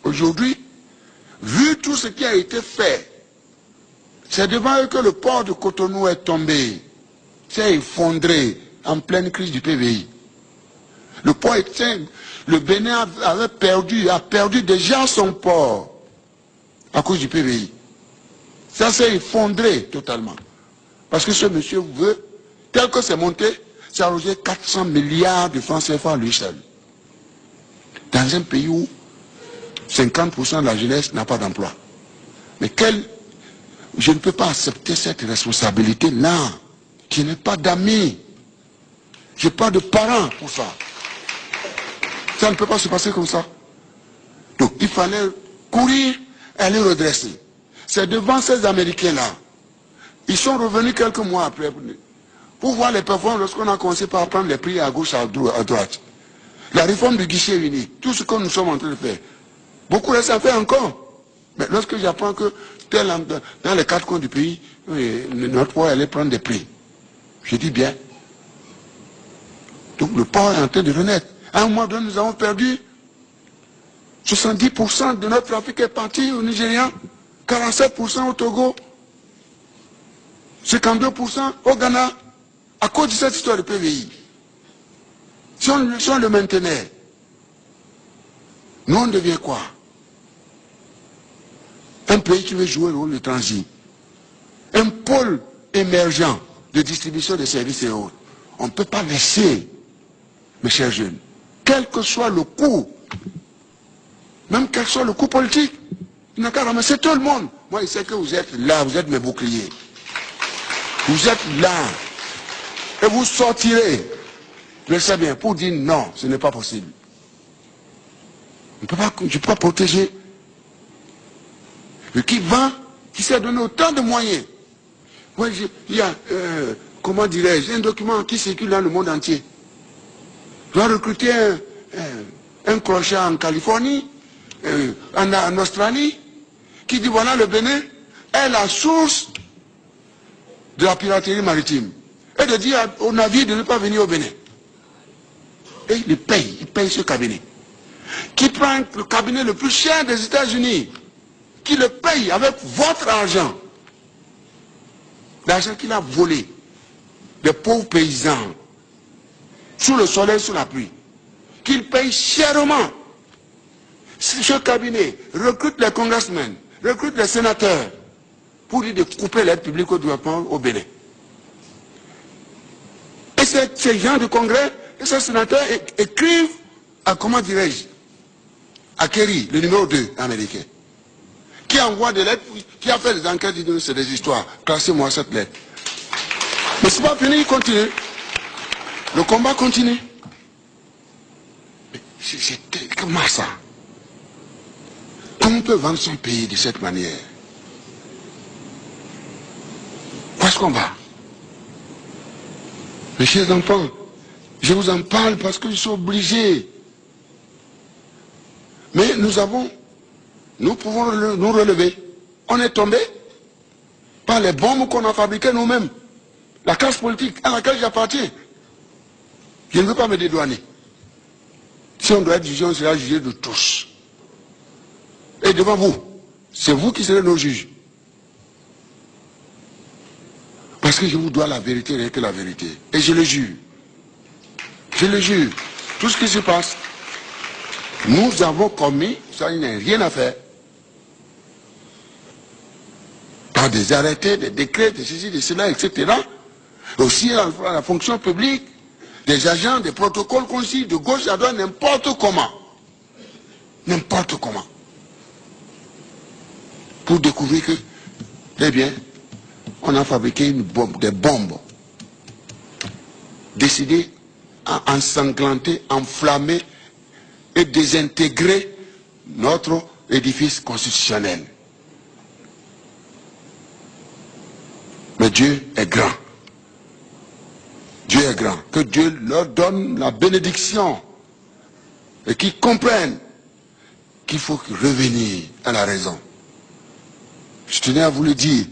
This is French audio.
Aujourd'hui, vu tout ce qui a été fait, c'est devant eux que le port de Cotonou est tombé, s'est effondré en pleine crise du PVI. Le port était, le Bénin a perdu déjà son port à cause du PVI. Ça s'est effondré totalement. Parce que ce monsieur veut, tel que c'est monté, c'est arrogé 400 milliards de francs CFA lui seul. Dans un pays où 50% de la jeunesse n'a pas d'emploi. Mais je ne peux pas accepter cette responsabilité-là. Je n'ai pas d'amis. Je n'ai pas de parents pour ça. Ça ne peut pas se passer comme ça. Donc il fallait courir et aller redresser. C'est devant ces Américains-là. Ils sont revenus quelques mois après pour voir les performances lorsqu'on a commencé par prendre les prix à gauche, à droite. La réforme du guichet unique, tout ce que nous sommes en train de faire. Beaucoup reste à faire encore. Mais lorsque j'apprends que dans les 4 coins du pays, notre port allait prendre des prix. Je dis bien. Donc le port est en train de renaître. À un moment donné, nous avons perdu 70% de notre trafic est parti au Nigeria, 47% au Togo, 52% au Ghana, à cause de cette histoire de PVI. Si on le maintenait, nous on devient quoi? Un pays qui veut jouer le rôle de transit. Un pôle émergent de distribution de services et autres. On ne peut pas laisser, mes chers jeunes, quel que soit le coût, même quel que soit le coût politique, il n'a qu'à ramasser tout le monde. Moi, je sais que vous êtes là, vous êtes mes boucliers. Vous êtes là. Et vous sortirez, je le sais bien, pour dire non, ce n'est pas possible. Je ne peux pas protéger. Mais qui s'est donné autant de moyens. Moi, il y a, comment dirais-je, un document qui circule dans le monde entier. Je dois recruter un crochet en Californie, en Australie, qui dit voilà, le Bénin est la source de la piraterie maritime. Et de dire aux navires de ne pas venir au Bénin. Et il paye ce cabinet. Qui prend le cabinet le plus cher des États-Unis, qui le paye avec votre argent. L'argent qu'il a volé des pauvres paysans, sous le soleil, sous la pluie, qu'il paye chèrement. Ce cabinet recrute les congressmen, recrute les sénateurs, pour lui de couper l'aide publique au développement au Bénin. Et ces gens du Congrès, et ces sénateurs écrivent à, comment dirais-je, à Kerry, le numéro 2 américain, qui envoie des lettres, qui a fait des enquêtes, il dit c'est des histoires, classez-moi cette lettre. Mais c'est pas fini, il continue. Le combat continue. Comment ça? Comment on peut vendre son pays de cette manière? Où est-ce qu'on va? Mes chers enfants, je vous en parle parce que je suis obligé. Mais nous pouvons nous relever. On est tombé par les bombes qu'on a fabriquées nous-mêmes. La classe politique à laquelle j'appartiens. Je ne veux pas me dédouaner. Si on doit être jugé, on sera jugé de tous. Et devant vous, c'est vous qui serez nos juges. Parce que je vous dois la vérité, rien que la vérité. Et je le jure. Je le jure. Tout ce qui se passe, nous avons commis, ça il n'y a rien à faire. Par des arrêtés, des décrets, de ceci, de cela, etc. Aussi la fonction publique, des agents, des protocoles qu'on suit de gauche à droite, n'importe comment. N'importe comment. Pour découvrir que, eh bien, on a fabriqué des bombes décidées à ensanglanter, enflammer et désintégrer notre édifice constitutionnel. Mais Dieu est grand. Dieu est grand. Que Dieu leur donne la bénédiction et qu'ils comprennent qu'il faut revenir à la raison. Je tenais à vous le dire.